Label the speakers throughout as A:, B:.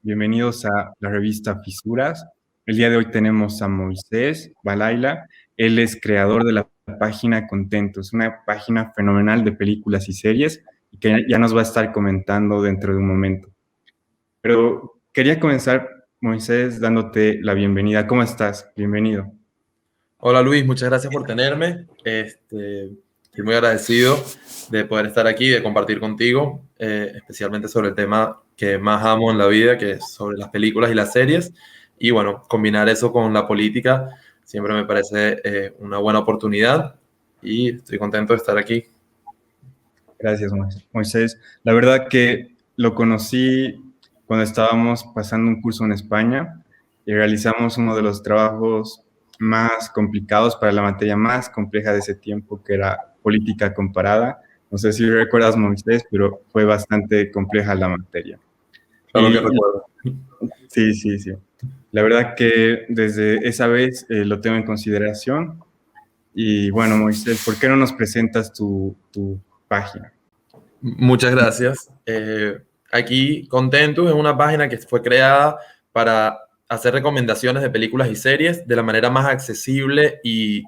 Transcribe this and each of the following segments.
A: Bienvenidos a la revista Fisuras. El día de hoy tenemos a Moisés Balaila. Él es creador de la página Contentos, una página fenomenal de películas y series y que ya nos va a estar comentando dentro de un momento. Pero quería comenzar, Moisés, dándote la bienvenida. ¿Cómo estás? Bienvenido.
B: Hola Luis, muchas gracias por tenerme. Estoy muy agradecido de poder estar aquí, de compartir contigo, especialmente sobre el tema que más amo en la vida, que es sobre las películas y las series. Y bueno, combinar eso con la política siempre me parece una buena oportunidad y estoy contento de estar aquí.
A: Gracias, Moisés. La verdad que lo conocí cuando estábamos pasando un curso en España y realizamos uno de los trabajos más complicados para la materia más compleja de ese tiempo, que era política comparada. No sé si recuerdas, Moisés, pero fue bastante compleja la materia.
B: Claro que
A: Y
B: recuerdo.
A: sí, sí, sí. La verdad que desde esa vez lo tengo en consideración. Y bueno, Moisés, ¿por qué no nos presentas tu página?
B: Muchas gracias. Aquí Contentus es una página que fue creada para hacer recomendaciones de películas y series de la manera más accesible y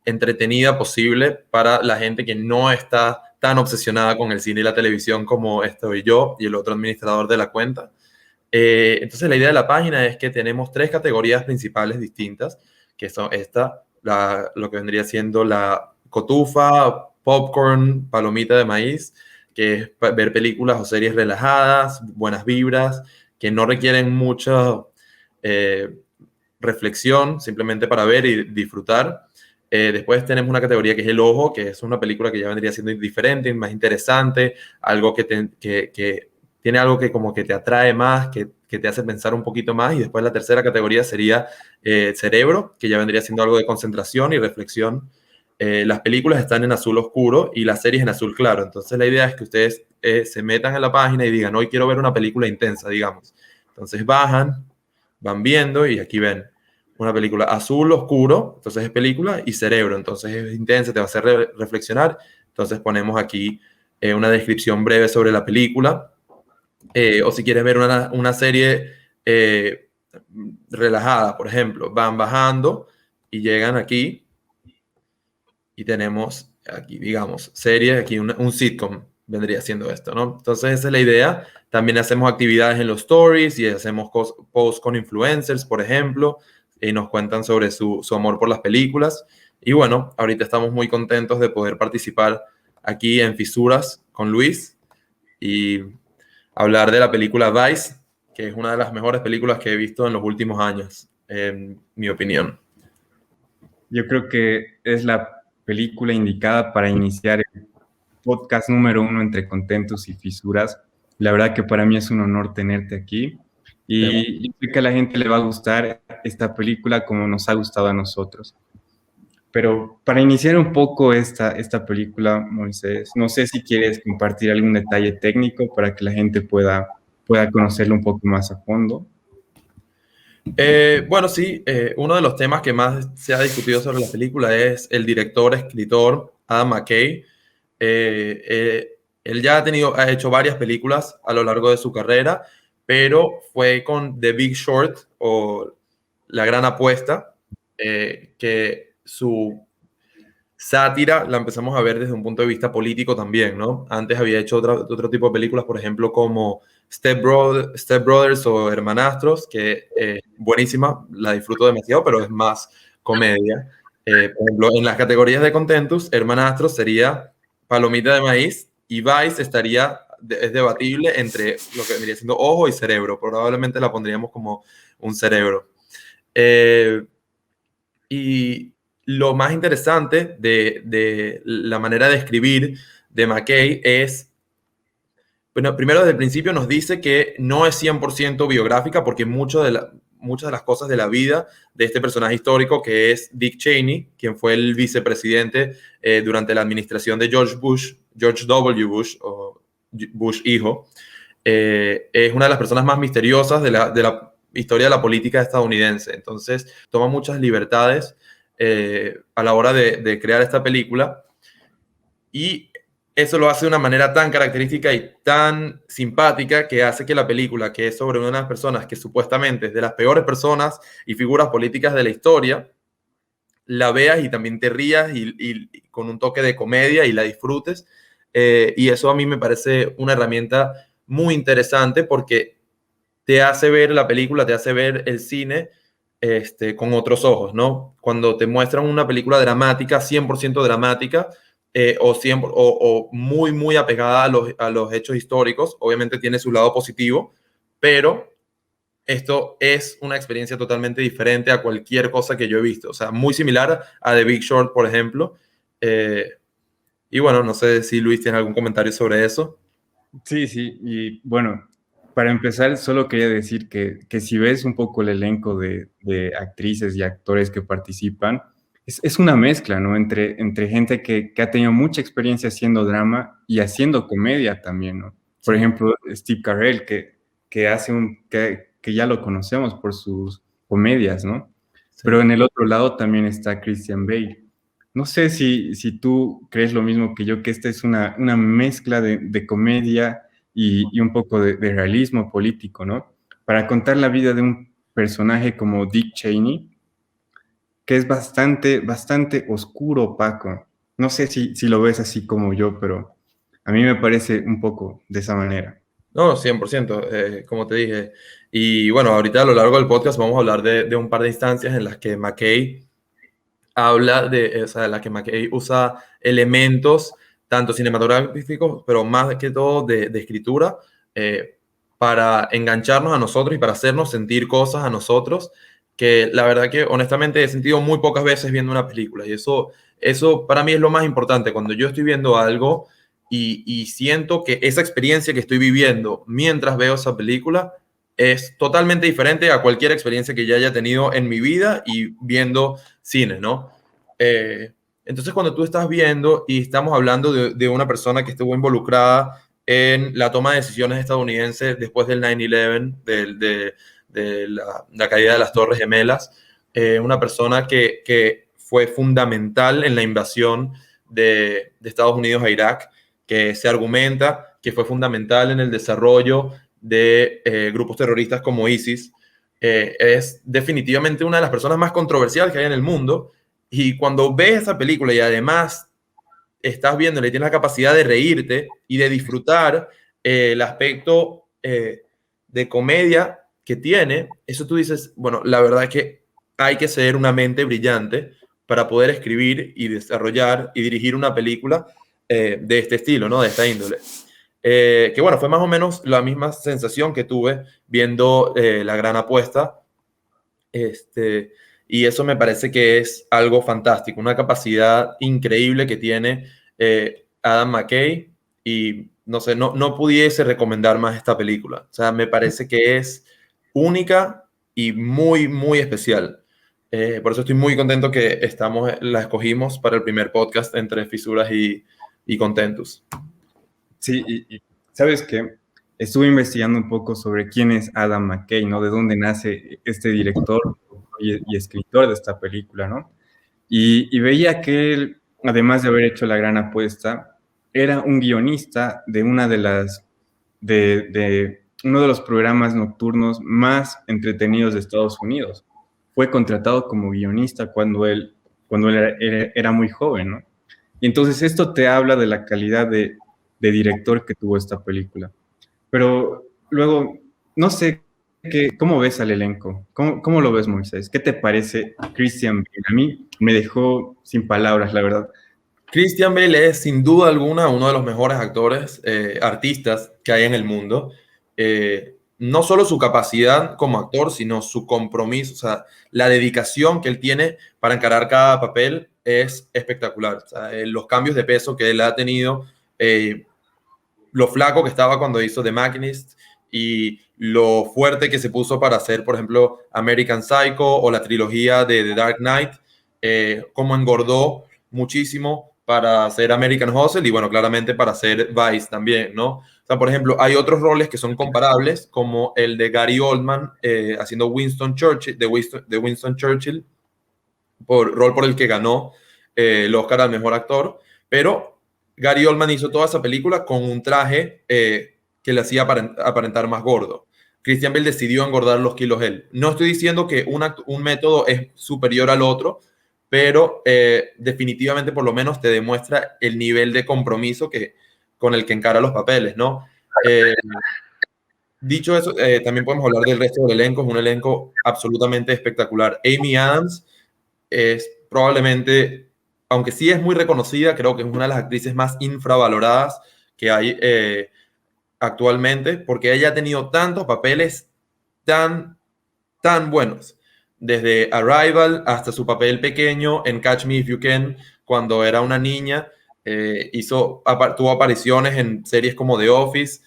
B: entretenida posible para la gente que no está tan obsesionada con el cine y la televisión como estoy yo y el otro administrador de la cuenta. Entonces la idea de la página es que tenemos tres categorías principales distintas, que son lo que vendría siendo la cotufa, popcorn, palomita de maíz, que es ver películas o series relajadas, buenas vibras, que no requieren mucha eh, reflexión, simplemente para ver y disfrutar. Después tenemos una categoría que es el ojo, que es una película que ya vendría siendo diferente, más interesante, algo que tiene algo que como que te atrae más, que te hace pensar un poquito más. Y después la tercera categoría sería cerebro, que ya vendría siendo algo de concentración y reflexión. Las películas están en azul oscuro y las series en azul claro. Entonces la idea es que ustedes se metan en la página y digan, hoy quiero ver una película intensa, digamos. Entonces bajan, van viendo y aquí ven una película azul oscuro, entonces es película, y cerebro, entonces es intensa, te va a hacer reflexionar. Entonces ponemos aquí una descripción breve sobre la película, o si quieres ver una serie relajada, por ejemplo, van bajando y llegan aquí y tenemos aquí, digamos, serie, aquí un sitcom vendría siendo esto, ¿no? Entonces esa es la idea. También hacemos actividades en los stories y hacemos posts con influencers, por ejemplo, y nos cuentan sobre su amor por las películas. Y bueno, ahorita estamos muy contentos de poder participar aquí en Fisuras con Luis y hablar de la película Vice, que es una de las mejores películas que he visto en los últimos años, en mi opinión.
A: Yo creo que es la película indicada para iniciar el podcast número uno entre Contentos y Fisuras. La verdad que para mí es un honor tenerte aquí y yo sé que a la gente le va a gustar esta película como nos ha gustado a nosotros. Pero para iniciar un poco esta película, Moisés, no sé si quieres compartir algún detalle técnico para que la gente pueda conocerlo un poco más a fondo.
B: Bueno, sí, uno de los temas que más se ha discutido sobre la película es el director, escritor Adam McKay. Él ya ha hecho varias películas a lo largo de su carrera, pero fue con The Big Short o La Gran Apuesta, que su sátira la empezamos a ver desde un punto de vista político también, ¿no? Antes había hecho otro tipo de películas, por ejemplo, como Step Brothers o Hermanastros, que buenísima, la disfruto demasiado, pero es más comedia. Por ejemplo, en las categorías de Contentus, Hermanastros sería palomita de maíz y Vice es debatible entre lo que vendría siendo ojo y cerebro. Probablemente la pondríamos como un cerebro. Eh, y lo más interesante de la manera de escribir de McKay es, bueno, primero desde el principio nos dice que no es 100% biográfica porque muchas de las cosas de la vida de este personaje histórico que es Dick Cheney, quien fue el vicepresidente durante la administración de George Bush, George W. Bush o Bush hijo, es una de las personas más misteriosas de la historia de la política estadounidense. Entonces toma muchas libertades a la hora de crear esta película y eso lo hace de una manera tan característica y tan simpática que hace que la película, que es sobre una de las personas que supuestamente es de las peores personas y figuras políticas de la historia, la veas y también te rías y con un toque de comedia y la disfrutes. Y eso a mí me parece una herramienta muy interesante porque te hace ver la película, te hace ver el cine con otros ojos, ¿no? Cuando te muestran una película dramática, 100% dramática, o muy, muy apegada a los hechos históricos, obviamente tiene su lado positivo, pero esto es una experiencia totalmente diferente a cualquier cosa que yo he visto. O sea, muy similar a The Big Short, por ejemplo. Eh, y bueno, no sé si Luis tiene algún comentario sobre eso.
A: Sí, sí, y bueno, para empezar, solo quería decir que si ves un poco el elenco de actrices y actores que participan, es una mezcla, ¿no? Entre gente que ha tenido mucha experiencia haciendo drama y haciendo comedia también, ¿no? Por
B: Sí,
A: ejemplo, Steve Carell, que hace que ya lo conocemos por sus comedias, ¿no? Pero
B: sí.
A: en el otro lado también está Christian Bale. No sé si tú crees lo mismo que yo, que esta es una mezcla de comedia y un poco de realismo político, ¿no? Para contar la vida de un personaje como Dick Cheney, que es bastante oscuro, opaco. No sé si lo ves así como yo, pero a mí me parece un poco de esa manera.
B: No, 100%, como te dije. Y bueno, ahorita a lo largo del podcast vamos a hablar de un par de instancias en las que McKay habla de, o sea, en las que McKay usa elementos tanto cinematográficos, pero más que todo de escritura, eh, para engancharnos a nosotros y para hacernos sentir cosas a nosotros que la verdad que honestamente he sentido muy pocas veces viendo una película. Y eso para mí es lo más importante. Cuando yo estoy viendo algo y siento que esa experiencia que estoy viviendo mientras veo esa película es totalmente diferente a cualquier experiencia que ya haya tenido en mi vida y viendo cine, ¿no? Eh, entonces, cuando tú estás viendo y estamos hablando de una persona que estuvo involucrada en la toma de decisiones estadounidense después del 9/11, de la caída de las Torres Gemelas, una persona que fue fundamental en la invasión de Estados Unidos a Irak, que se argumenta que fue fundamental en el desarrollo de grupos terroristas como ISIS, es definitivamente una de las personas más controversiales que hay en el mundo. Y cuando ves esa película y además estás viendo y tienes la capacidad de reírte y de disfrutar el aspecto de comedia que tiene, eso tú dices, bueno, la verdad es que hay que ser una mente brillante para poder escribir y desarrollar y dirigir una película de este estilo, ¿no? De esta índole. Que bueno, fue más o menos la misma sensación que tuve viendo La Gran Apuesta. Este, y eso me parece que es algo fantástico, una capacidad increíble que tiene Adam McKay y no sé, no pudiese recomendar más esta película. O sea, me parece que es única y muy, muy especial. Por eso estoy muy contento que la escogimos para el primer podcast entre Fisuras y Contentus.
A: Sí, y sabes que estuve investigando un poco sobre quién es Adam McKay, ¿no? De dónde nace este director y escritor de esta película, ¿no? Y veía que él, además de haber hecho La Gran Apuesta, era un guionista de una de uno de los programas nocturnos más entretenidos de Estados Unidos. Fue contratado como guionista cuando él era muy joven, ¿no? Y entonces esto te habla de la calidad de director que tuvo esta película. Pero luego, no sé cómo ves al elenco. ¿Cómo lo ves, Moisés? ¿Qué te parece Christian Bale? A mí me dejó sin palabras, la verdad.
B: Christian Bale es sin duda alguna uno de los mejores actores, artistas que hay en el mundo. No solo su capacidad como actor, sino su compromiso, o sea, la dedicación que él tiene para encarar cada papel es espectacular. O sea, los cambios de peso que él ha tenido, eh, lo flaco que estaba cuando hizo The Machinist y lo fuerte que se puso para hacer, por ejemplo, American Psycho o la trilogía de The Dark Knight, cómo engordó muchísimo para hacer American Hustle y bueno, claramente para hacer Vice también, ¿no? O sea, por ejemplo, hay otros roles que son comparables, como el de Gary Oldman haciendo Winston Churchill, de Winston Churchill, rol por el que ganó el Oscar al mejor actor, pero Gary Oldman hizo toda esa película con un traje que le hacía aparentar más gordo. Christian Bale decidió engordar los kilos él. No estoy diciendo que un método es superior al otro, pero definitivamente por lo menos te demuestra el nivel de compromiso con el que encara los papeles, ¿no? Dicho eso, también podemos hablar del resto del elenco. Es un elenco absolutamente espectacular. Amy Adams es probablemente, aunque sí es muy reconocida, creo que es una de las actrices más infravaloradas que hay actualmente, porque ella ha tenido tantos papeles tan buenos, desde Arrival hasta su papel pequeño en Catch Me If You Can, cuando era una niña. Tuvo apariciones en series como The Office.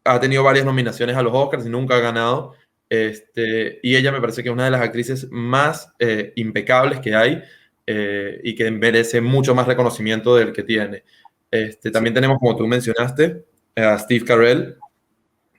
B: Ha tenido varias nominaciones a los Oscars y nunca ha ganado. Y ella me parece que es una de las actrices más impecables que hay, y que merece mucho más reconocimiento del que tiene. También tenemos, como tú mencionaste, a Steve Carell,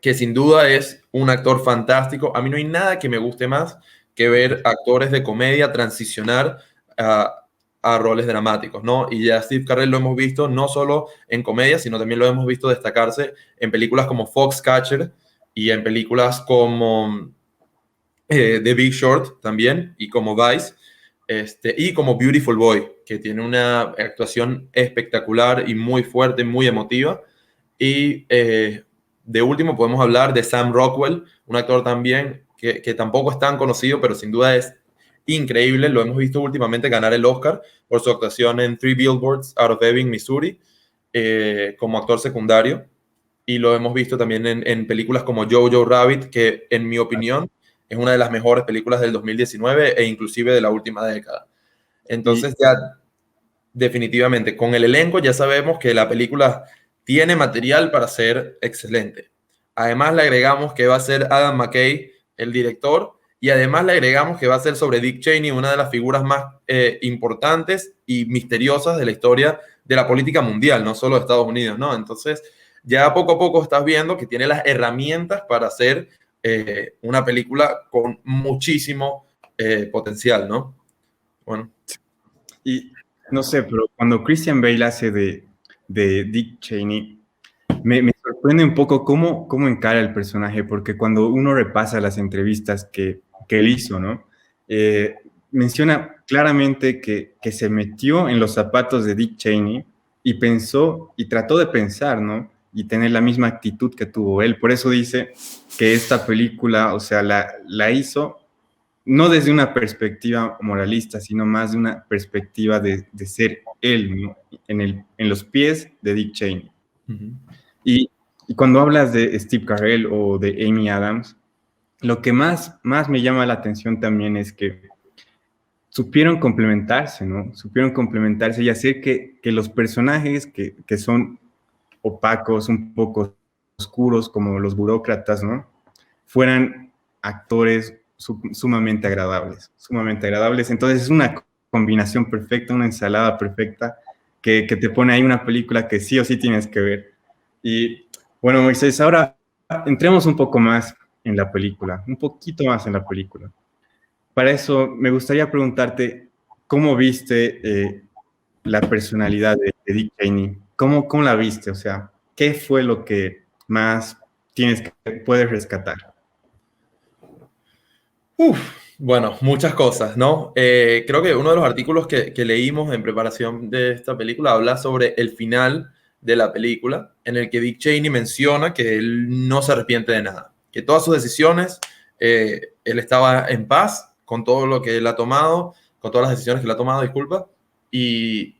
B: que sin duda es un actor fantástico. A mí no hay nada que me guste más que ver actores de comedia transicionar a roles dramáticos, ¿no? Y ya Steve Carell lo hemos visto no solo en comedia, sino también lo hemos visto destacarse en películas como Foxcatcher y en películas como The Big Short también, y como Vice, y como Beautiful Boy, que tiene una actuación espectacular y muy fuerte, muy emotiva. Y de último podemos hablar de Sam Rockwell, un actor también que tampoco es tan conocido, pero sin duda es increíble. Lo hemos visto últimamente ganar el Oscar por su actuación en Three Billboards Out of Ebbing, Missouri, como actor secundario. Y lo hemos visto también en películas como Jojo Rabbit, que en mi opinión es una de las mejores películas del 2019 e inclusive de la última década. Entonces ya definitivamente con el elenco ya sabemos que la película tiene material para ser excelente. Además le agregamos que va a ser Adam McKay el director, y además le agregamos que va a ser sobre Dick Cheney, una de las figuras más importantes y misteriosas de la historia de la política mundial, no solo de Estados Unidos, ¿no? Entonces ya poco a poco estás viendo que tiene las herramientas para hacer una película con muchísimo potencial, ¿no? Bueno.
A: Y no sé, pero cuando Christian Bale hace de Dick Cheney, me sorprende un poco cómo encara el personaje, porque cuando uno repasa las entrevistas que él hizo, ¿no? Menciona claramente que se metió en los zapatos de Dick Cheney y pensó y trató de pensar, ¿no? Y tener la misma actitud que tuvo él. Por eso dice que esta película, o sea, la hizo no desde una perspectiva moralista, sino más de una perspectiva de ser él, ¿no? En los pies de Dick Cheney.
B: Uh-huh.
A: Y cuando hablas de Steve Carell o de Amy Adams, lo que más me llama la atención también es que supieron complementarse, ¿no? Supieron complementarse y hacer que los personajes que son opacos, un poco oscuros, como los burócratas, ¿no? Fueran actores sumamente agradables, sumamente agradables. Entonces es una combinación perfecta, una ensalada perfecta que te pone ahí una película que sí o sí tienes que ver. Y bueno, Moisés, ahora entremos un poco más en la película, un poquito más en la película. Para eso me gustaría preguntarte, ¿cómo viste la personalidad de Dick Cheney? ¿Cómo la viste? O sea, ¿qué fue lo que más puedes rescatar?
B: Bueno, muchas cosas, ¿no? Creo que uno de los artículos que leímos en preparación de esta película habla sobre el final de la película, en el que Dick Cheney menciona que él no se arrepiente de nada, que todas sus decisiones, él estaba en paz con todo lo que él ha tomado, con todas las decisiones que él ha tomado, disculpa, y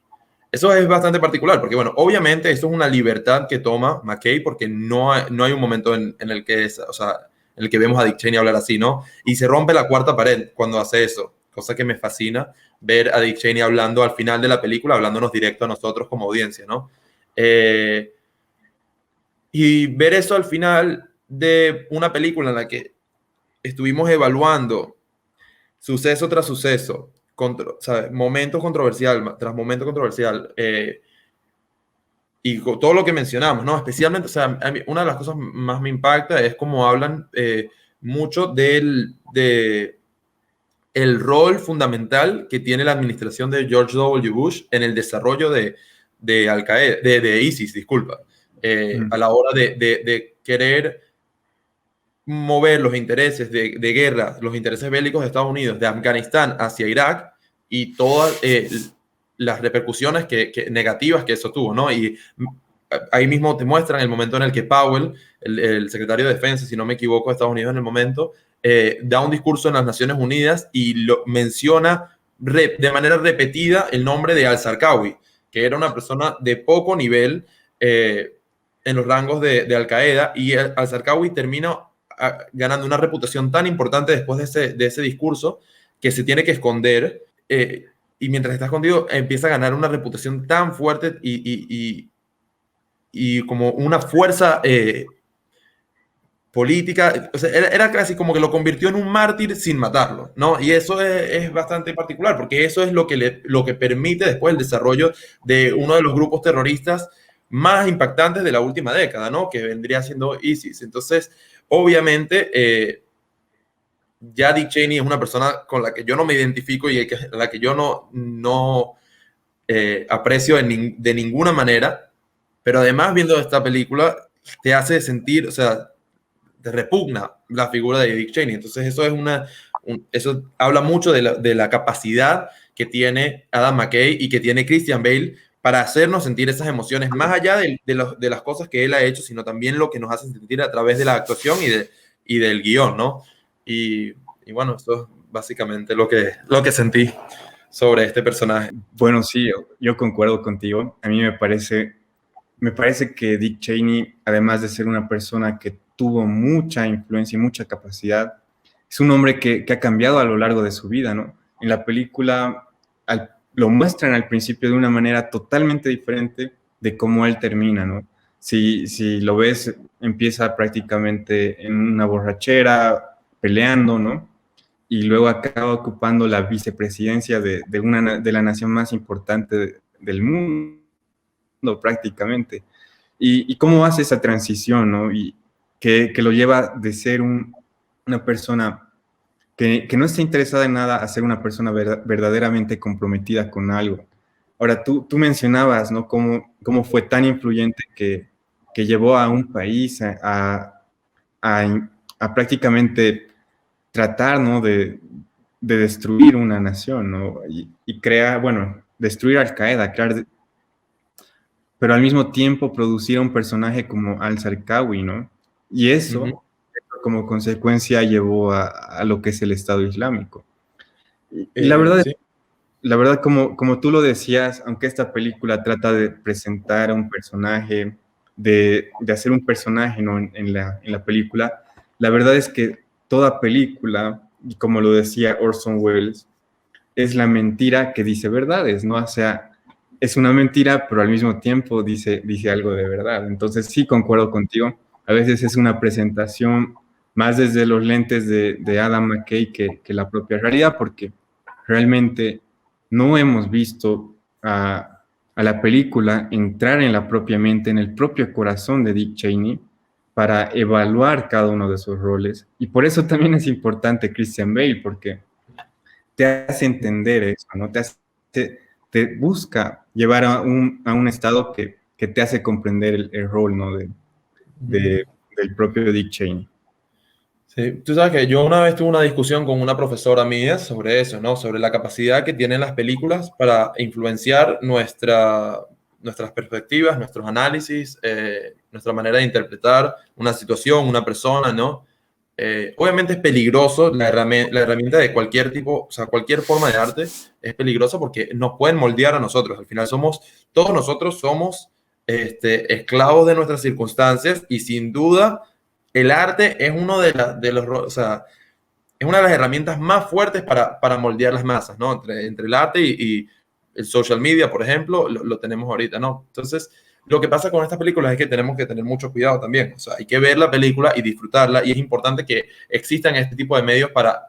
B: eso es bastante particular, porque bueno, obviamente esto es una libertad que toma McKay, porque no hay un momento en el que o sea, en el que vemos a Dick Cheney hablar así, ¿no? Y se rompe la cuarta pared cuando hace eso, cosa que me fascina ver a Dick Cheney hablando al final de la película, hablándonos directo a nosotros como audiencia, ¿no? Y ver eso al final de una película en la que estuvimos evaluando suceso tras suceso, ¿sabes? Momento controversial tras momento controversial, y todo lo que mencionamos, ¿no? Especialmente, o sea, a mí, una de las cosas más me impacta es cómo hablan mucho el rol fundamental que tiene la administración de George W. Bush en el desarrollo de Al-Qaeda, de ISIS, disculpa, a la hora de querer mover los intereses de guerra, los intereses bélicos de Estados Unidos, de Afganistán hacia Irak y todas las repercusiones negativas que eso tuvo, ¿no? Y ahí mismo te muestran el momento en el que Powell, el secretario de Defensa, si no me equivoco, de Estados Unidos en el momento, da un discurso en las Naciones Unidas y lo menciona de manera repetida el nombre de al-Zarqawi, que era una persona de poco nivel en los rangos de Al-Qaeda, y al-Zarqawi termina ganando una reputación tan importante después de ese discurso que se tiene que esconder, y mientras está escondido empieza a ganar una reputación tan fuerte y como una fuerza política. O sea, era casi como que lo convirtió en un mártir sin matarlo, ¿no? Y eso es bastante particular, porque eso es lo que permite después el desarrollo de uno de los grupos terroristas más impactantes de la última década, ¿no? Que vendría siendo ISIS. Entonces, obviamente, ya Dick Cheney es una persona con la que yo no me identifico y a la que yo no aprecio de ninguna manera, pero además viendo esta película te hace sentir, o sea, te repugna la figura de Dick Cheney. Entonces eso es eso habla mucho de la capacidad que tiene Adam McKay y que tiene Christian Bale para hacernos sentir esas emociones, más allá de las cosas que él ha hecho, sino también lo que nos hace sentir a través de la actuación y del guión, ¿no? Y bueno, esto es básicamente lo que sentí sobre este personaje.
A: Bueno, sí, yo concuerdo contigo. A mí me parece que Dick Cheney, además de ser una persona que tuvo mucha influencia y mucha capacidad, es un hombre que ha cambiado a lo largo de su vida, ¿no? En la película lo muestran al principio de una manera totalmente diferente de cómo él termina, ¿no? Si lo ves, empieza prácticamente en una borrachera, peleando, ¿no? Y luego acaba ocupando la vicepresidencia de la nación más importante del mundo, prácticamente. Y cómo hace esa transición, ¿no? Y que lo lleva de ser una persona que no está interesada en nada a ser una persona verdaderamente comprometida con algo. Ahora, tú mencionabas, ¿no? Cómo fue tan influyente que llevó a un país a prácticamente tratar, ¿no? de destruir una nación, ¿no? Y crear, bueno, destruir Al-Qaeda, pero al mismo tiempo producir a un personaje como Al-Zarqawi, ¿no? Y eso, como consecuencia, llevó a lo que es el Estado Islámico. Y
B: Sí.
A: la verdad, como tú lo decías, aunque esta película trata de presentar a un personaje, de hacer un personaje, ¿no? en la película, la verdad es que toda película, y como lo decía Orson Welles, es la mentira que dice verdades, ¿no? O sea, es una mentira, pero al mismo tiempo dice algo de verdad. Entonces sí, concuerdo contigo. A veces es una presentación más desde los lentes de Adam McKay que la propia realidad, porque realmente no hemos visto a la película entrar en la propia mente, en el propio corazón de Dick Cheney, para evaluar cada uno de sus roles. Y por eso también es importante Christian Bale, porque te hace entender eso, ¿no? Te busca llevar a un estado que te hace comprender el rol, ¿no? Del propio Dick Cheney.
B: Sí, tú sabes que yo una vez tuve una discusión con una profesora mía sobre eso, ¿no? Sobre la capacidad que tienen las películas para influenciar nuestras perspectivas, nuestros análisis, nuestra manera de interpretar una situación, una persona, ¿no? Obviamente es peligroso la herramienta de cualquier tipo, o sea, cualquier forma de arte es peligrosa porque nos pueden moldear a nosotros. Al final todos nosotros somos esclavos de nuestras circunstancias, y sin duda el arte es o sea, es una de las herramientas más fuertes para moldear las masas, ¿no? Entre el arte y el social media, por ejemplo, lo tenemos ahorita, ¿no? Entonces, lo que pasa con estas películas es que tenemos que tener mucho cuidado también. O sea, hay que ver la película y disfrutarla, y es importante que existan este tipo de medios para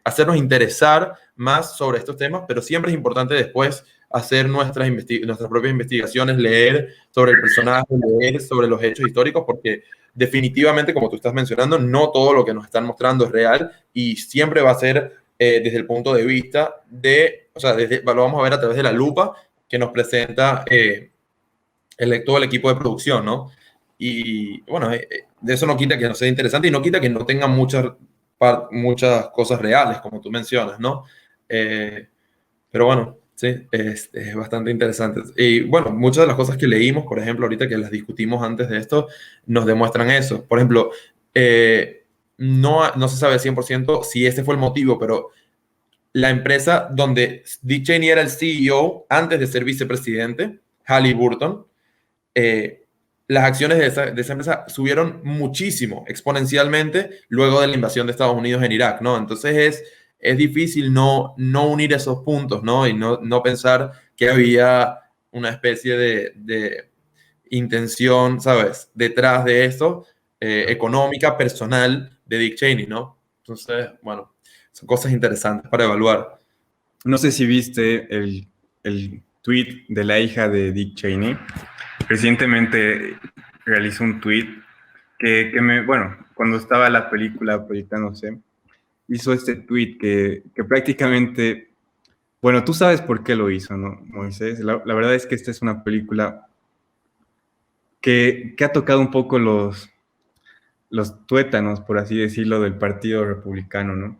B: hacernos interesar más sobre estos temas, pero siempre es importante después hacer nuestras propias investigaciones, leer sobre el personaje, leer sobre los hechos históricos, porque definitivamente, como tú estás mencionando, no todo lo que nos están mostrando es real, y siempre va a ser desde el punto de vista de, o sea, lo vamos a ver a través de la lupa que nos presenta todo el equipo de producción, ¿no? Y bueno, de eso no quita que no sea interesante y no quita que no tenga muchas cosas reales, como tú mencionas, ¿no? Pero bueno, sí, es bastante interesante. Y bueno, muchas de las cosas que leímos, por ejemplo, ahorita que las discutimos antes de esto, nos demuestran eso. Por ejemplo, no se sabe 100% si ese fue el motivo, pero la empresa donde Dick Cheney era el CEO antes de ser vicepresidente, Halliburton, eh, las acciones de esa empresa subieron muchísimo, exponencialmente, luego de la invasión de Estados Unidos en Irak, ¿no? Entonces es difícil no unir esos puntos, ¿no? Y no pensar que había una especie de intención, ¿sabes?, detrás de esto, económica, personal, de Dick Cheney, ¿no? Entonces, bueno, son cosas interesantes para evaluar.
A: No sé si viste el tweet de la hija de Dick Cheney. Recientemente realizó un tweet bueno, cuando estaba la película proyectándose, hizo este tweet que prácticamente, bueno, tú sabes por qué lo hizo, ¿no, Moisés? La verdad es que esta es una película que ha tocado un poco los tuétanos, por así decirlo, del Partido Republicano, ¿no?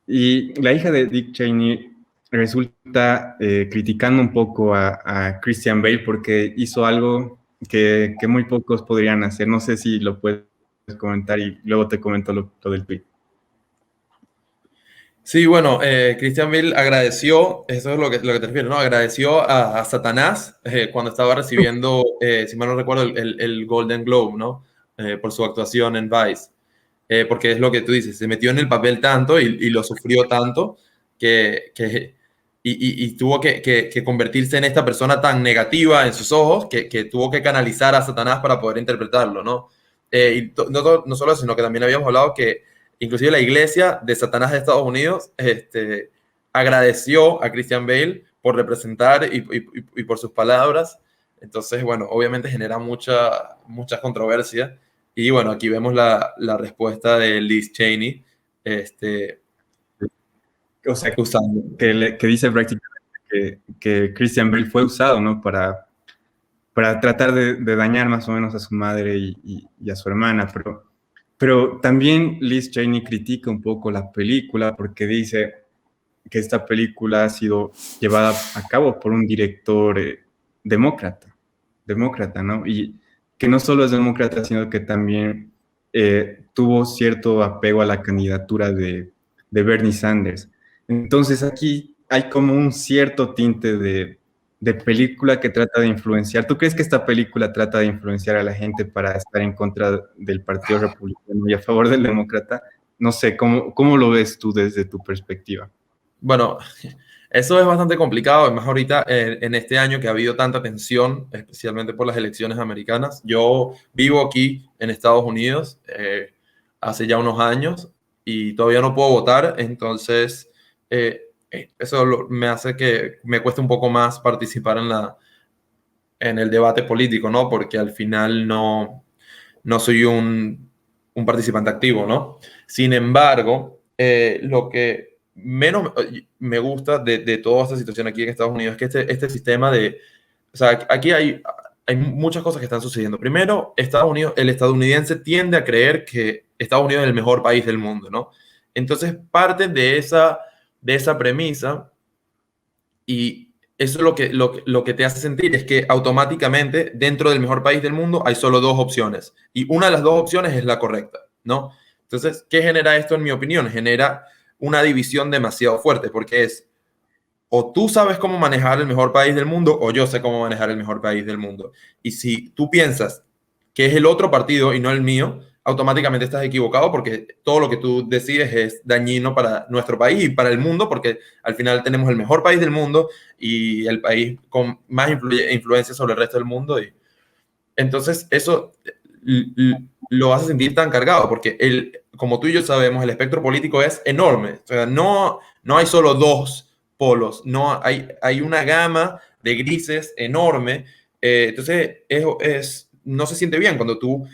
A: Y la hija de Dick Cheney resulta criticando un poco a Christian Bale porque hizo algo que muy pocos podrían hacer. No sé si lo puedes comentar y luego te comento lo del tweet.
B: Sí, bueno, Christian Bale agradeció, eso es lo que te refieres, ¿no? Agradeció a Satanás cuando estaba recibiendo, si mal no recuerdo, el Golden Globe, ¿no? Por su actuación en Vice. Porque es lo que tú dices, se metió en el papel tanto y lo sufrió tanto y tuvo que convertirse en esta persona tan negativa en sus ojos que tuvo que canalizar a Satanás para poder interpretarlo, ¿no? No solo eso, sino que también habíamos hablado que inclusive la iglesia de Satanás de Estados Unidos agradeció a Christian Bale por representar y por sus palabras. Entonces, bueno, obviamente genera mucha controversia. Y bueno, aquí vemos la respuesta de Liz Cheney,
A: O sea,
B: usando.
A: que dice prácticamente que Christian Bale fue usado, ¿no? Para tratar de dañar más o menos a su madre y a su hermana, pero también Liz Cheney critica un poco la película porque dice que esta película ha sido llevada a cabo por un director demócrata, ¿no? Y que no solo es demócrata, sino que también tuvo cierto apego a la candidatura de Bernie Sanders. Entonces aquí hay como un cierto tinte de película que trata de influenciar. ¿Tú crees que esta película trata de influenciar a la gente para estar en contra del Partido Republicano y a favor del demócrata? No sé, ¿cómo lo ves tú desde tu perspectiva?
B: Bueno, eso es bastante complicado, más ahorita en este año que ha habido tanta tensión, especialmente por las elecciones americanas. Yo vivo aquí en Estados Unidos hace ya unos años y todavía no puedo votar, entonces eso me hace que me cueste un poco más participar en el debate político, ¿no? Porque al final no soy un participante activo, ¿no? Sin embargo, lo que menos me gusta de toda esta situación aquí en Estados Unidos es que este sistema o sea, aquí hay muchas cosas que están sucediendo. Primero, Estados Unidos, el estadounidense tiende a creer que Estados Unidos es el mejor país del mundo, ¿no? Entonces, parte de esa premisa y eso es lo que te hace sentir es que automáticamente dentro del mejor país del mundo hay solo dos opciones y una de las dos opciones es la correcta, ¿no? Entonces, ¿qué genera esto en mi opinión? Genera una división demasiado fuerte porque es o tú sabes cómo manejar el mejor país del mundo o yo sé cómo manejar el mejor país del mundo. Y si tú piensas que es el otro partido y no el mío, automáticamente estás equivocado porque todo lo que tú decides es dañino para nuestro país y para el mundo porque al final tenemos el mejor país del mundo y el país con más influencia sobre el resto del mundo. Y entonces eso lo hace sentir tan cargado porque como tú y yo sabemos, el espectro político es enorme. O sea, no hay solo dos polos, no hay una gama de grises enorme. Entonces, no se siente bien cuando tú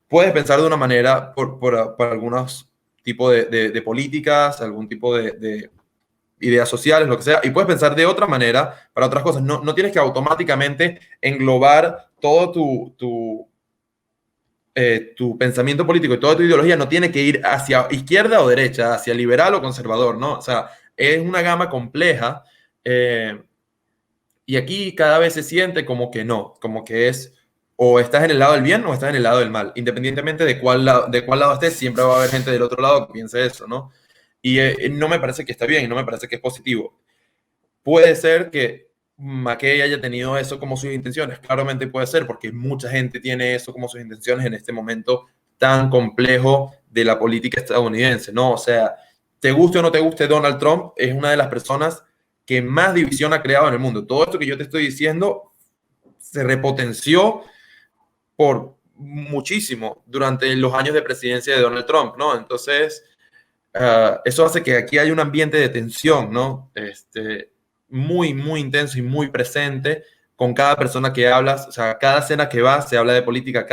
B: puedes pensar de una manera por algunos tipo de políticas, algún tipo de ideas sociales, lo que sea, y puedes pensar de otra manera para otras cosas. No, no tienes que automáticamente englobar todo tu pensamiento político y toda tu ideología, no tiene que ir hacia izquierda o derecha, hacia liberal o conservador, ¿no? O sea, es una gama compleja. Y aquí cada vez se siente como que no, como que es o estás en el lado del bien o estás en el lado del mal. Independientemente de cuál lado estés, siempre va a haber gente del otro lado que piense eso, ¿no? Y no me parece que está bien, y no me parece que es positivo. Puede ser que McKay haya tenido eso como sus intenciones, claramente puede ser, porque mucha gente tiene eso como sus intenciones en este momento tan complejo de la política estadounidense, ¿no? O sea, te guste o no te guste Donald Trump, es una de las personas que más división ha creado en el mundo. Todo esto que yo te estoy diciendo se repotenció por muchísimo durante los años de presidencia de Donald Trump, ¿no? Entonces, eso hace que aquí haya un ambiente de tensión, ¿no? Muy, muy intenso y muy presente con cada persona que hablas, o sea, cada cena que vas se habla de política,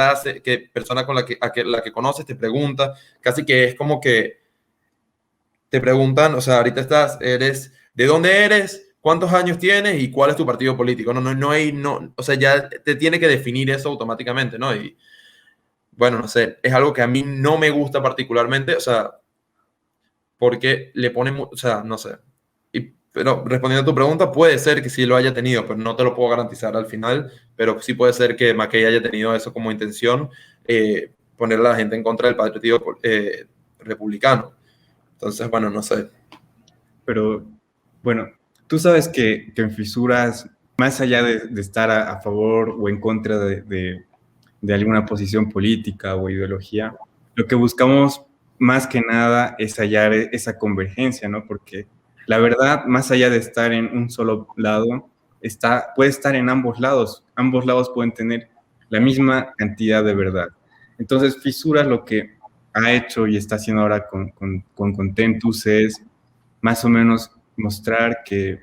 B: persona con la que conoces te pregunta, casi que es como que te preguntan, o sea, ahorita ¿de dónde eres? ¿Cuántos años tienes? ¿Y cuál es tu partido político? No, o sea, ya te tiene que definir eso automáticamente, ¿no? Y bueno, no sé, es algo que a mí no me gusta particularmente, o sea, porque le pone, o sea, no sé. Pero respondiendo a tu pregunta, puede ser que sí lo haya tenido, pero no te lo puedo garantizar al final, pero sí puede ser que McKay haya tenido eso como intención, poner a la gente en contra del partido republicano. Entonces, bueno, no sé.
A: Pero bueno, tú sabes que en Fisuras, más allá de estar a favor o en contra de alguna posición política o ideología, lo que buscamos más que nada es hallar esa convergencia, ¿no? Porque la verdad, más allá de estar en un solo lado, puede estar en ambos lados pueden tener la misma cantidad de verdad. Entonces, Fisuras lo que ha hecho y está haciendo ahora con Contentus es más o menos mostrar que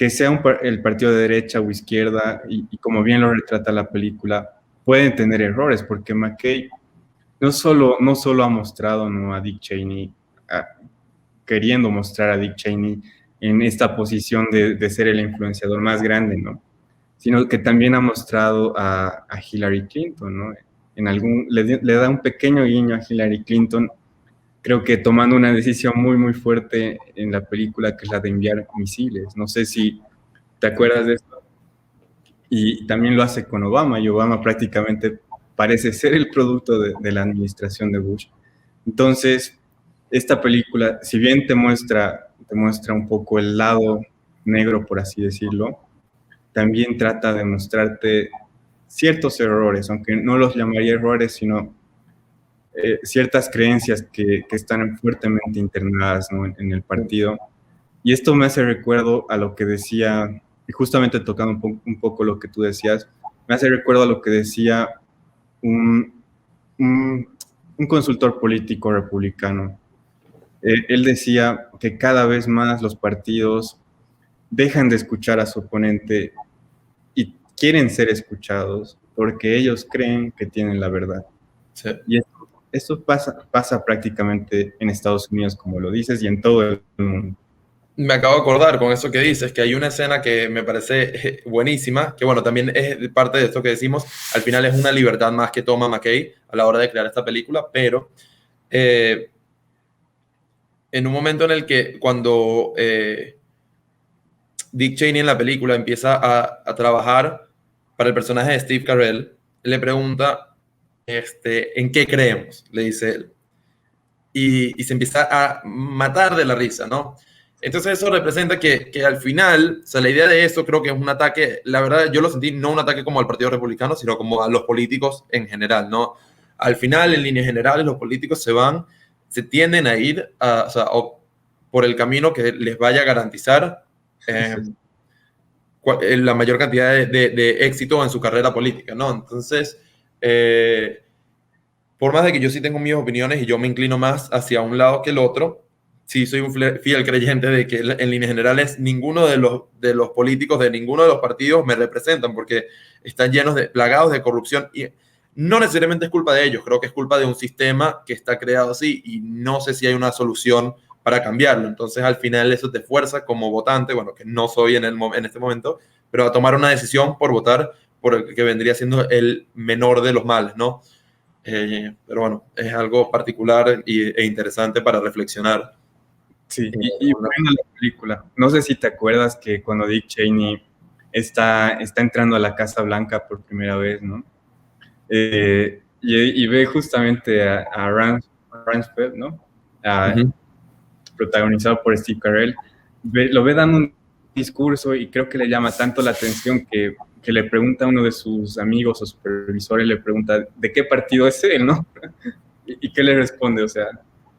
A: sea el partido de derecha o izquierda, y como bien lo retrata la película, pueden tener errores, porque McKay no solo ha mostrado, ¿no?, a Dick Cheney, queriendo mostrar a Dick Cheney en esta posición de ser el influenciador más grande, ¿no? Sino que también ha mostrado a Hillary Clinton, ¿no? Le da un pequeño guiño a Hillary Clinton, creo que tomando una decisión muy, muy fuerte en la película, que es la de enviar misiles. No sé si te acuerdas de esto. Y también lo hace con Obama, y Obama prácticamente parece ser el producto de la administración de Bush. Entonces, esta película, si bien te muestra un poco el lado negro, por así decirlo, también trata de mostrarte ciertos errores, aunque no los llamaría errores, sino ciertas creencias que están fuertemente internadas, ¿no?, en el partido. Y esto me hace recuerdo a lo que decía, y justamente tocando un poco lo que tú decías, me hace recuerdo a lo que decía un, un, un consultor político republicano. Él decía que cada vez más los partidos dejan de escuchar a su oponente y quieren ser escuchados porque ellos creen que tienen la verdad.
B: Sí.
A: Y esto pasa prácticamente en Estados Unidos, como lo dices, y en todo el mundo.
B: Me acabo de acordar con eso que dices, que hay una escena que me parece buenísima, que bueno, también es parte de esto que decimos, al final es una libertad más que toma McKay a la hora de crear esta película, pero en un momento en el que cuando Dick Cheney en la película empieza a trabajar para el personaje de Steve Carell, le pregunta, ¿en qué creemos?, le dice él. Y se empieza a matar de la risa, ¿no? Entonces eso representa que al final, o sea, la idea de eso creo que es un ataque, la verdad yo lo sentí no un ataque como al Partido Republicano, sino como a los políticos en general, ¿no? Al final, en líneas generales, los políticos se tienden a ir o sea, por el camino que les vaya a garantizar la mayor cantidad de éxito en su carrera política, ¿no? Entonces, por más de que yo sí tengo mis opiniones y yo me inclino más hacia un lado que el otro, sí soy un fiel creyente de que en líneas generales ninguno de los políticos de ninguno de los partidos me representan porque están plagados de corrupción. Y no necesariamente es culpa de ellos, creo que es culpa de un sistema que está creado así y no sé si hay una solución para cambiarlo. Entonces, al final eso te fuerza como votante, bueno, que no soy en este momento, pero a tomar una decisión por votar por el que vendría siendo el menor de los males, ¿no? Pero bueno, es algo particular e interesante para reflexionar.
A: Sí, y bueno, la película. No sé si te acuerdas que cuando Dick Cheney está entrando a la Casa Blanca por primera vez, ¿no? Y ve justamente a Ransfeld, ¿no? A-
B: Ujú.
A: Protagonizado por Steve Carell. Lo ve dando un discurso y creo que le llama tanto la atención que le pregunta a uno de sus amigos o supervisores, le pregunta, ¿de qué partido es él, no? ¿Y qué le responde? O sea,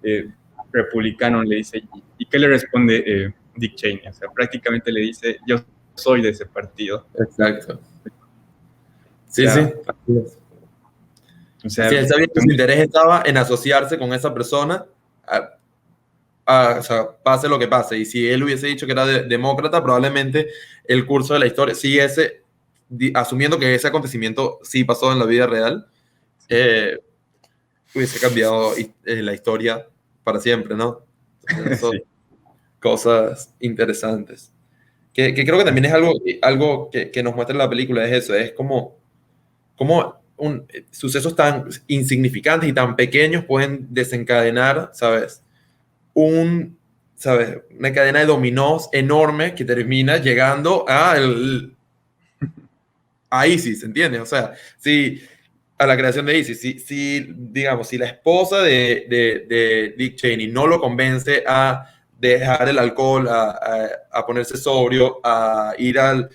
A: eh, republicano le dice, ¿y qué le responde Dick Cheney? O sea, prácticamente le dice, yo soy de ese partido.
B: Exacto.
A: O
B: Sí, sí.
A: sea,
B: Así es.
A: o
B: Así
A: sea,
B: es, sabía que su interés estaba en asociarse con esa persona, o sea, pase lo que pase. Y si él hubiese dicho que era demócrata, probablemente el curso de la historia siguiese, asumiendo que ese acontecimiento sí pasó en la vida real, eh, hubiese cambiado la historia para siempre, ¿no? Entonces, son
A: sí,
B: cosas interesantes. Que creo que también es algo que nos muestra la película, es eso, es como sucesos tan insignificantes y tan pequeños pueden desencadenar, ¿sabes? un, ¿Sabes? Una cadena de dominós enorme que termina llegando a ISIS, ¿entiendes? O sea, si a la creación de ISIS, digamos, si la esposa de Dick Cheney no lo convence a dejar el alcohol, a ponerse sobrio, a ir a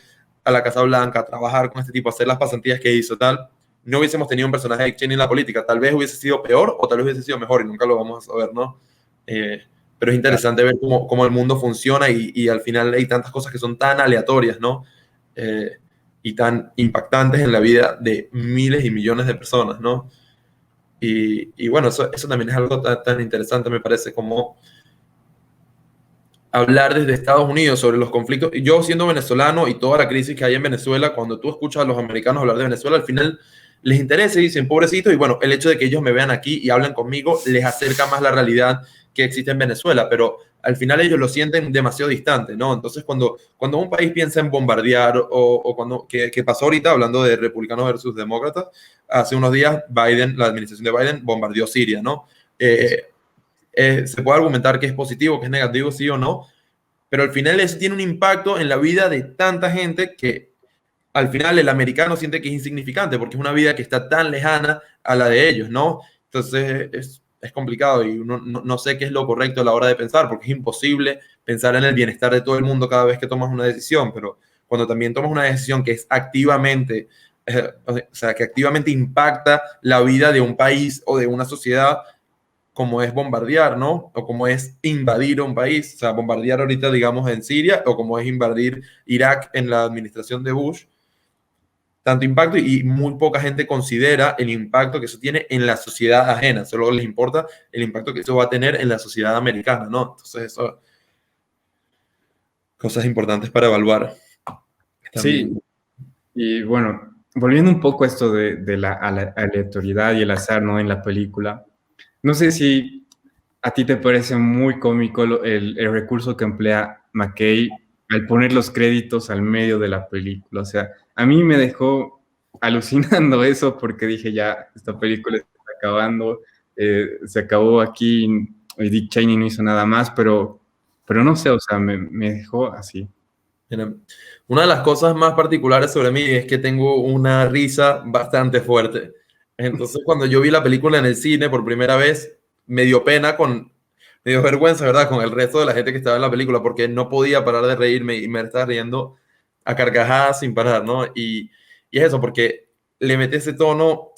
B: la Casa Blanca, a trabajar con este tipo, a hacer las pasantías que hizo, tal, no hubiésemos tenido un personaje de Dick Cheney en la política. Tal vez hubiese sido peor o tal vez hubiese sido mejor y nunca lo vamos a saber, ¿no? Eh, pero es interesante ver cómo el mundo funciona y al final hay tantas cosas que son tan aleatorias, ¿no? Eh, y tan impactantes en la vida de miles y millones de personas, ¿no? Y bueno, eso también es algo tan interesante, me parece, como hablar desde Estados Unidos sobre los conflictos. Y yo siendo venezolano y toda la crisis que hay en Venezuela, cuando tú escuchas a los americanos hablar de Venezuela, al final les interesa y dicen, pobrecitos, y bueno, el hecho de que ellos me vean aquí y hablen conmigo les acerca más la realidad que existe en Venezuela, pero al final ellos lo sienten demasiado distante, ¿no? Entonces, cuando un país piensa en bombardear o cuando, que pasó ahorita, hablando de republicanos versus demócratas, hace unos días Biden, la administración de Biden bombardeó Siria, ¿no? Eh, Se puede argumentar que es positivo, que es negativo, sí o no, pero al final eso tiene un impacto en la vida de tanta gente que al final el americano siente que es insignificante porque es una vida que está tan lejana a la de ellos, ¿no? Entonces es complicado y uno no sé qué es lo correcto a la hora de pensar porque es imposible pensar en el bienestar de todo el mundo cada vez que tomas una decisión, pero cuando también tomas una decisión que es activamente, o sea, que activamente impacta la vida de un país o de una sociedad, como es bombardear, ¿no? O como es invadir un país, o sea, bombardear ahorita, digamos, en Siria, o como es invadir Irak en la administración de Bush, tanto impacto y muy poca gente considera el impacto que eso tiene en la sociedad ajena, solo les importa el impacto que eso va a tener en la sociedad americana, ¿no? Entonces, eso, cosas importantes para evaluar
A: sí,
B: también.
A: y bueno, volviendo un poco a esto de la aleatoriedad y el azar, ¿no? En la película, no sé si a ti te parece muy cómico el recurso que emplea McKay al poner los créditos al medio de la película. O sea, a mí me dejó alucinando eso porque dije, ya, esta película está acabando, se acabó aquí y Dick Cheney no hizo nada más, pero no sé, o sea, me dejó así.
B: Mira, una de las cosas más particulares sobre mí es que tengo una risa bastante fuerte. Entonces, cuando yo vi la película en el cine por primera vez, me dio pena me dio vergüenza, ¿verdad? Con el resto de la gente que estaba en la película, porque no podía parar de reírme y me estaba riendo a carcajadas sin parar, ¿no? Y es eso, porque le mete ese tono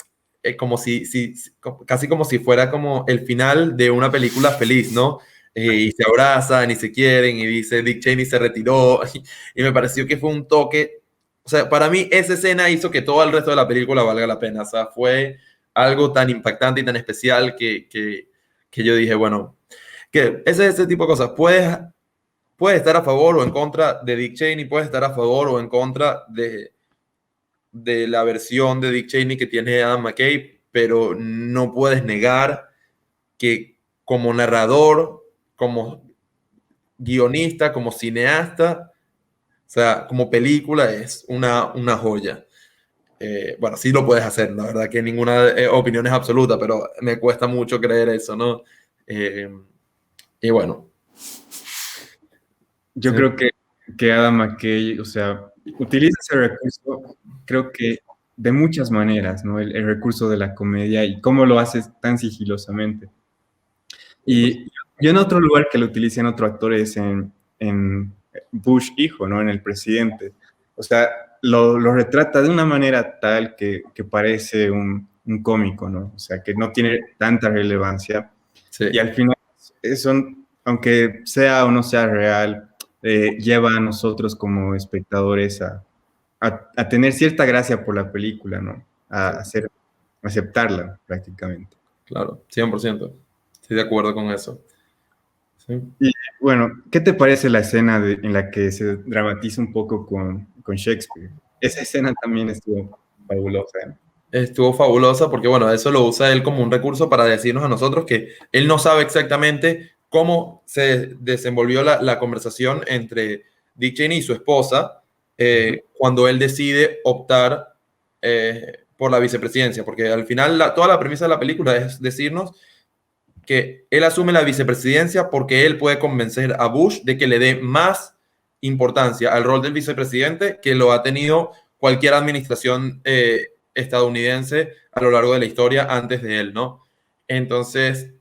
B: como casi como si fuera como el final de una película feliz, ¿no? Y se abrazan y se quieren y dice Dick Cheney se retiró y me pareció que fue un toque, o sea, para mí esa escena hizo que todo el resto de la película valga la pena, o sea, fue algo tan impactante y tan especial que yo dije, bueno, que ese tipo de cosas, puedes estar a favor o en contra de Dick Cheney, puedes estar a favor o en contra de la versión de Dick Cheney que tiene Adam McKay, pero no puedes negar que como narrador, como guionista, como cineasta, o sea, como película es una joya. Bueno, sí lo puedes hacer, la verdad que ninguna opinión es absoluta, pero me cuesta mucho creer eso, ¿no? Eh, y bueno.
A: Yo creo que Adam McKay, o sea, utiliza ese recurso, creo que de muchas maneras, ¿no? El recurso de la comedia y cómo lo hace tan sigilosamente. Y yo en otro lugar que lo utilicé en otro actor es en Bush hijo, ¿no? En el presidente. O sea, lo retrata de una manera tal que parece un cómico, ¿no? O sea, que no tiene tanta relevancia.
B: Sí,
A: Y al final, eso, aunque sea o no sea real, lleva a nosotros como espectadores a tener cierta gracia por la película, ¿no? A aceptarla prácticamente.
B: claro, 100%. Estoy de acuerdo con eso. Sí.
A: Y bueno, ¿qué te parece la escena en la que se dramatiza un poco con Shakespeare? Esa escena también estuvo fabulosa, ¿eh?
B: Estuvo fabulosa porque, bueno, eso lo usa él como un recurso para decirnos a nosotros que él no sabe exactamente cómo se desenvolvió la conversación entre Dick Cheney y su esposa cuando él decide optar por la vicepresidencia, porque al final toda la premisa de la película es decirnos que él asume la vicepresidencia porque él puede convencer a Bush de que le dé más importancia al rol del vicepresidente que lo ha tenido cualquier administración estadounidense a lo largo de la historia antes de él, ¿no? Entonces,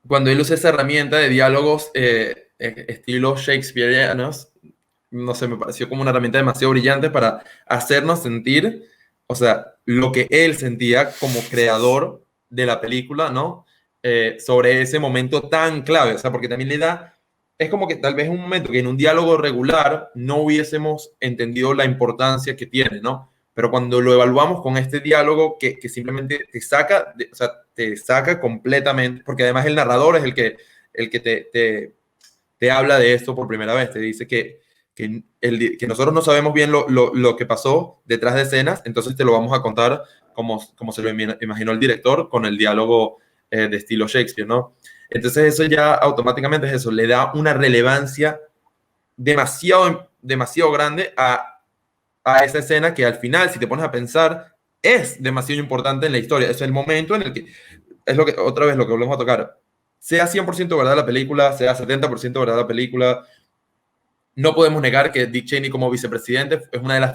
B: cuando él usa esa herramienta de diálogos estilo shakespearianos, no sé, me pareció como una herramienta demasiado brillante para hacernos sentir, o sea, lo que él sentía como creador de la película, ¿no? Sobre ese momento tan clave, o sea, porque también le da, es como que tal vez un momento que en un diálogo regular no hubiésemos entendido la importancia que tiene, ¿no? Pero cuando lo evaluamos con este diálogo que simplemente te saca, o sea, te saca completamente, porque además el narrador es el que te habla de esto por primera vez, te dice que nosotros no sabemos bien lo que pasó detrás de escenas, entonces te lo vamos a contar como se lo imaginó el director con el diálogo de estilo Shakespeare, ¿no? Entonces eso ya automáticamente es eso, le da una relevancia demasiado grande a esa escena que al final, si te pones a pensar, es demasiado importante en la historia. Es el momento en el que, es lo que, otra vez lo que volvemos a tocar, sea 100% verdad la película, sea 70% verdad la película, no podemos negar que Dick Cheney como vicepresidente es una de las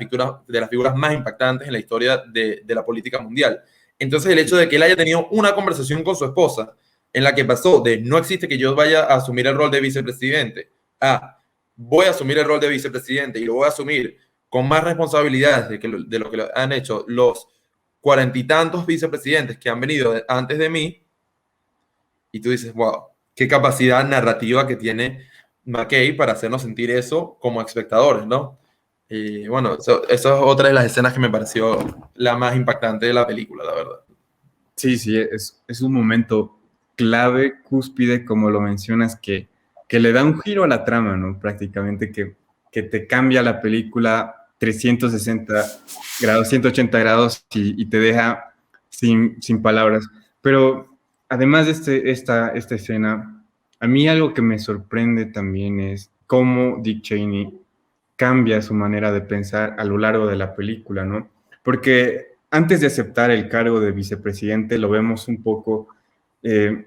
B: figuras más impactantes en la historia de la política mundial. Entonces el hecho de que él haya tenido una conversación con su esposa en la que pasó de no existe que yo vaya a asumir el rol de vicepresidente a voy a asumir el rol de vicepresidente y lo voy a asumir con más responsabilidades de lo que han hecho los 40 y tantos vicepresidentes que han venido antes de mí, y tú dices, wow, qué capacidad narrativa que tiene McKay para hacernos sentir eso como espectadores, ¿no? Y bueno, eso es otra de las escenas que me pareció la más impactante de la película, la verdad.
A: Sí, sí, es un momento clave, cúspide, como lo mencionas, que le da un giro a la trama, ¿no? Prácticamente que te cambia la película 360 grados, 180 grados y te deja sin palabras. Pero además de esta escena, a mí algo que me sorprende también es cómo Dick Cheney cambia su manera de pensar a lo largo de la película, ¿no? Porque antes de aceptar el cargo de vicepresidente lo vemos eh,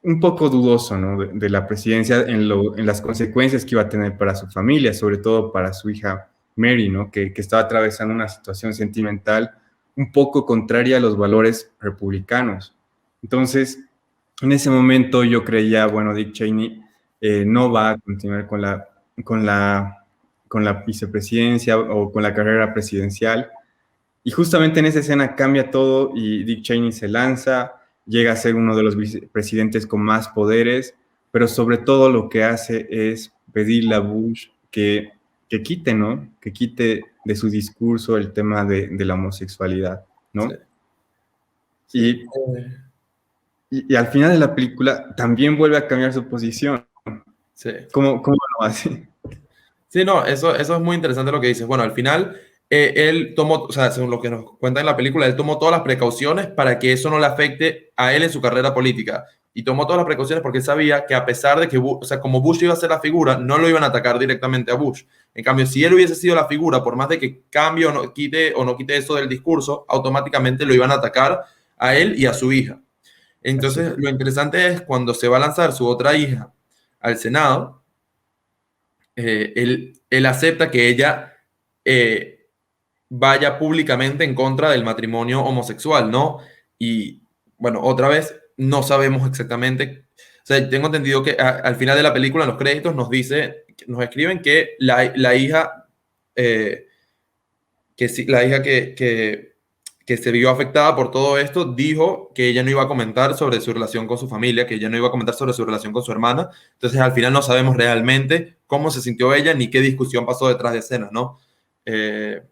A: un poco dudoso, ¿no? De la presidencia en las consecuencias que iba a tener para su familia, sobre todo para su hija Mary, ¿no? Que estaba atravesando una situación sentimental un poco contraria a los valores republicanos. Entonces, en ese momento yo creía, bueno, Dick Cheney no va a continuar con la, con la vicepresidencia o con la carrera presidencial. Y justamente en esa escena cambia todo y Dick Cheney se lanza, llega a ser uno de los vicepresidentes con más poderes, pero sobre todo lo que hace es pedirle a Bush que quite, ¿no? Que quite de su discurso el tema de la homosexualidad,
B: Sí,
A: ¿no?
B: sí.
A: Y, y al final de la película también vuelve a cambiar su posición.
B: Sí.
A: ¿Cómo lo hace?
B: Sí, no, eso es muy interesante lo que dices. Bueno, al final, él tomó, o sea, según lo que nos cuenta en la película, él tomó todas las precauciones para que eso no le afecte a él en su carrera política. Y tomó todas las precauciones porque él sabía que a pesar de que, o sea, como Bush iba a ser la figura, no lo iban a atacar directamente a Bush. En cambio, si él hubiese sido la figura, por más de que cambie o no quite eso del discurso, automáticamente lo iban a atacar a él y a su hija.
A: Así.
B: Entonces, lo interesante es cuando se va a lanzar su otra hija al Senado, él acepta que ella vaya públicamente en contra del matrimonio homosexual, ¿no? Y bueno, otra vez, no sabemos exactamente, o sea, tengo entendido que al final de la película, en los créditos, nos escriben que la hija, eh, que sí, la hija que se vio afectada por todo esto, dijo que ella no iba a comentar sobre su relación con su familia, que ella no iba a comentar sobre su relación con su hermana. Entonces, al final no sabemos realmente cómo se sintió ella ni qué discusión pasó detrás de escena, ¿no? Eh,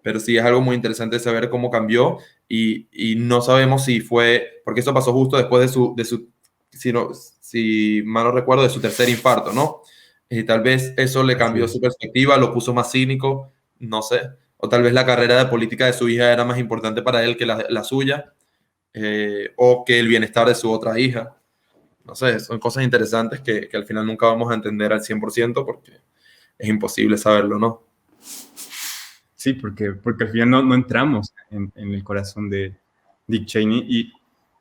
B: pero sí es algo muy interesante saber cómo cambió y no sabemos si fue, porque eso pasó justo después de su si, no, si mal no recuerdo, de su tercer infarto, ¿no? Y tal vez eso le
A: Así
B: cambió su
A: es.
B: perspectiva, lo puso más cínico, no sé. O tal vez la carrera de política de su hija era más importante para él que la suya, o que el bienestar de su otra hija. No sé, son cosas interesantes que al final nunca vamos a entender al 100% porque es imposible saberlo, ¿no?
A: Sí, porque al final no entramos en el corazón de Dick Cheney.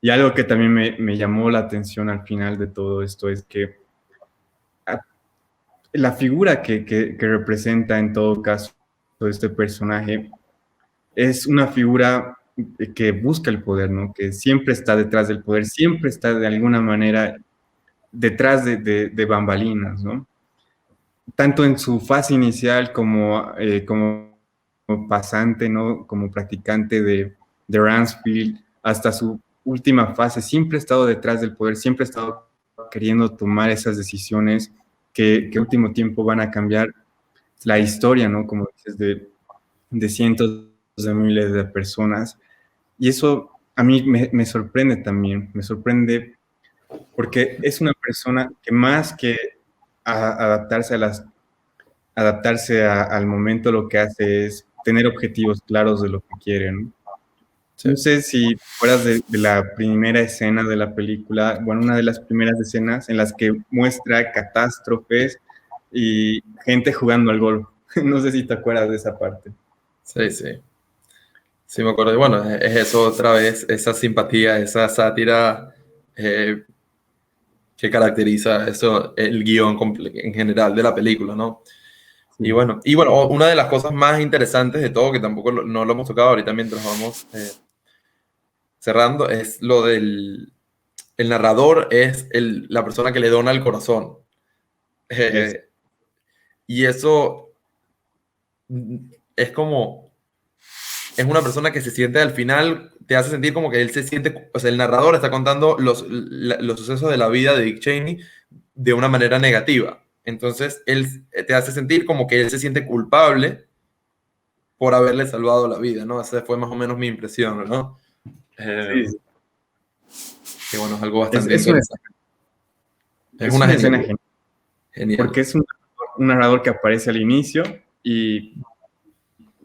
A: Y algo que también me llamó la atención al final de todo esto es que ah, la figura que representa en todo caso este personaje es una figura que busca el poder, ¿no? Que siempre está detrás del poder, siempre está de alguna manera detrás de bambalinas, ¿no? Tanto en su fase inicial como pasante, ¿no? Como practicante de Ransfield, hasta su última fase, siempre ha estado detrás del poder, siempre ha estado queriendo tomar esas decisiones que último tiempo van a cambiar la historia, ¿no? Como dices, de cientos de miles de personas. Y eso a mí me sorprende también, me sorprende porque es una persona que más que adaptarse al momento, lo que hace es tener objetivos claros de lo que quiere, ¿no?
B: Sí.
A: No sé si te acuerdas de la primera escena de la película, bueno, una de las primeras escenas en las que muestra catástrofes y gente jugando al golf. No sé si te acuerdas de esa parte.
B: Sí, sí. Sí, me acuerdo. Y bueno, es eso otra vez, esa simpatía, esa sátira que caracteriza eso, el guión en general de la película, ¿no?
A: Sí,
B: Y bueno, una de las cosas más interesantes de todo, que tampoco no lo hemos tocado ahorita mientras vamos cerrando, es lo del el narrador, es la persona que le dona el corazón.
A: es,
B: Eh, y eso es como es una persona que se siente al final, te hace sentir como que él se siente, o sea, el narrador está contando los sucesos de la vida de Dick Cheney de una manera negativa. Entonces, él te hace sentir como que él se siente culpable por haberle salvado la vida, ¿no? Esa fue más o menos mi impresión, ¿no?
A: sí,
B: Eh, que bueno, es algo
A: es,
B: bastante
A: es una,
B: interesante. Es
A: es
B: una
A: una escena
B: genialidad.
A: genial,
B: Genial.
A: porque es un narrador que aparece al inicio y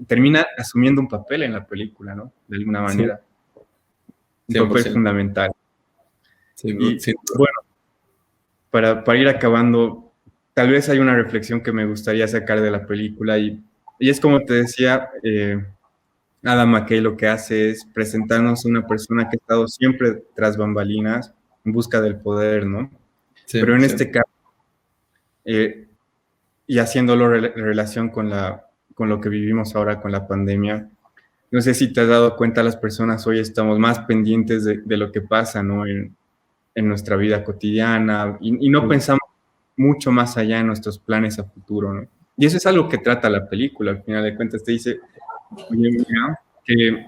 A: termina asumiendo un papel en la película, ¿no? De alguna
B: Sí,
A: manera, un papel
B: 100%.
A: fundamental.
B: Sin,
A: Y
B: sin duda.
A: bueno, para ir acabando, tal vez hay una reflexión que me gustaría sacar de la película y es como te decía, Adam McKay lo que hace es presentarnos a una persona que ha estado siempre tras bambalinas en busca del poder, ¿no? Pero en
B: 100%.
A: este caso, eh, y haciéndolo relación con lo que vivimos ahora con la pandemia, no sé si te has dado cuenta, las personas hoy estamos más pendientes de lo que pasa, ¿no? En nuestra vida cotidiana y no pensamos mucho más allá en nuestros planes a futuro, ¿no? Y eso es algo que trata la película, al final de cuentas te dice, oye, mira, que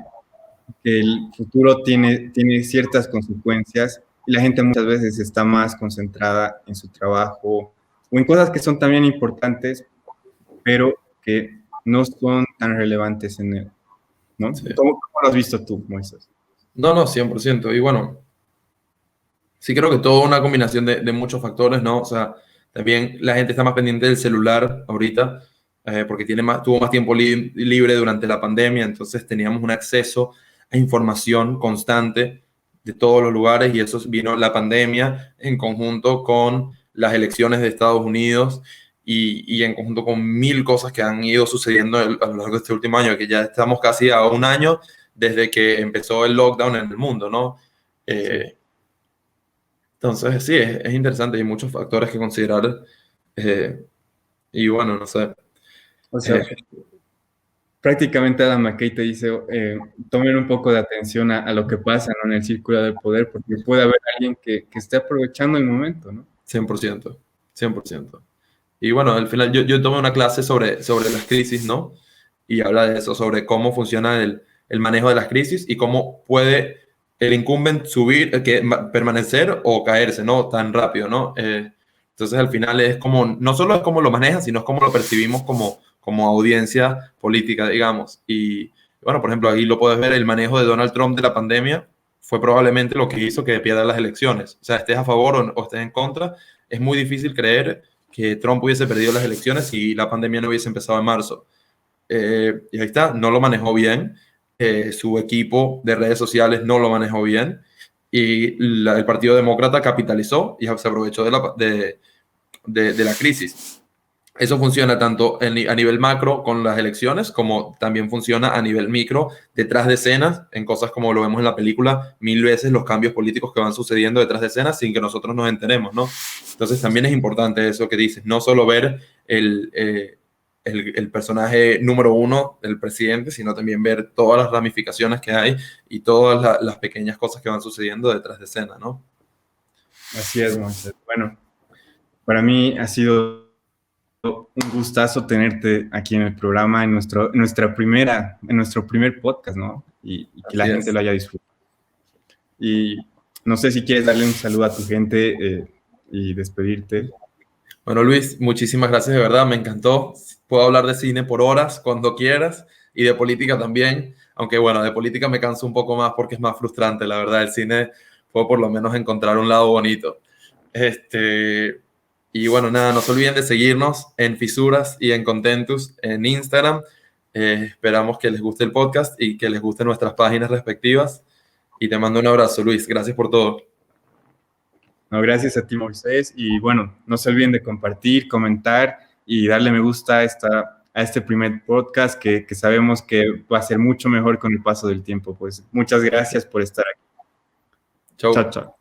A: el futuro tiene ciertas consecuencias y la gente muchas veces está más concentrada en su trabajo o en cosas que son también importantes, pero que no son tan relevantes en él, ¿no?
B: Sí.
A: ¿Cómo lo has visto tú, Moisés?
B: No, no, 100%. Y bueno, sí creo que todo una combinación de muchos factores, ¿no? O sea, También la gente está más pendiente del celular ahorita, porque tuvo más tiempo libre durante la pandemia, entonces teníamos un acceso a información constante de todos los lugares, y eso vino la pandemia en conjunto con las elecciones de Estados Unidos y en conjunto con mil cosas que han ido sucediendo a lo largo de este último año, que ya estamos casi a un año desde que empezó el lockdown en el mundo, ¿no?
A: Sí.
B: Entonces, sí, es interesante, hay muchos factores que considerar, eh, y bueno, no sé.
A: O
B: eh,
A: sea, prácticamente Adam McKay te dice, tomen un poco de atención a lo que pasa, ¿no? En el círculo del poder, porque puede haber alguien que esté aprovechando el momento, ¿no?
B: 100%, 100%. Y bueno, al final yo tomé una clase sobre las crisis, ¿no? Y habla de eso, sobre cómo funciona el manejo de las crisis y cómo puede el incumbent subir, permanecer o caerse, ¿no? Tan rápido, ¿no? Entonces al final es como, no solo es cómo lo maneja, sino es cómo lo percibimos como audiencia política, digamos. Y bueno, por ejemplo, ahí lo puedes ver, el manejo de Donald Trump de la pandemia fue probablemente lo que hizo que pierda las elecciones. O sea, estés a favor o estés en contra, es muy difícil creer que Trump hubiese perdido las elecciones si la pandemia no hubiese empezado en marzo. Y ahí está, no lo manejó bien, su equipo de redes sociales no lo manejó bien, y el Partido Demócrata capitalizó y se aprovechó de la crisis. Eso funciona tanto a nivel macro con las elecciones, como también funciona a nivel micro, detrás de escenas, en cosas como lo vemos en la película, mil veces los cambios políticos que van sucediendo detrás de escenas sin que nosotros nos enteremos, ¿no? Entonces también es importante eso que dices, no solo ver el personaje número uno del presidente, sino también ver todas las ramificaciones que hay y todas las pequeñas cosas que van sucediendo detrás de escena, ¿no?
A: Así es, Moisés. Bueno, para mí ha sido un gustazo tenerte aquí en el programa, en nuestro primer podcast, ¿no? Y que la
B: Así
A: gente
B: es.
A: lo haya disfrutado. Y no sé si quieres darle un saludo a tu gente y despedirte.
B: Bueno, Luis, muchísimas gracias, de verdad, me encantó. Puedo hablar de cine por horas, cuando quieras, y de política también, aunque bueno, de política me canso un poco más porque es más frustrante, la verdad, el cine puedo por lo menos encontrar un lado bonito. Y bueno, nada, no se olviden de seguirnos en Fisuras y en Contentus en Instagram. Esperamos que les guste el podcast y que les gusten nuestras páginas respectivas. Y te mando un abrazo, Luis. Gracias por todo.
A: No, gracias a ti, Moisés. Y bueno, no se olviden de compartir, comentar y darle me gusta a este primer podcast que sabemos que va a ser mucho mejor con el paso del tiempo. Pues muchas gracias por estar aquí. Chao,
B: Chau.
A: chao.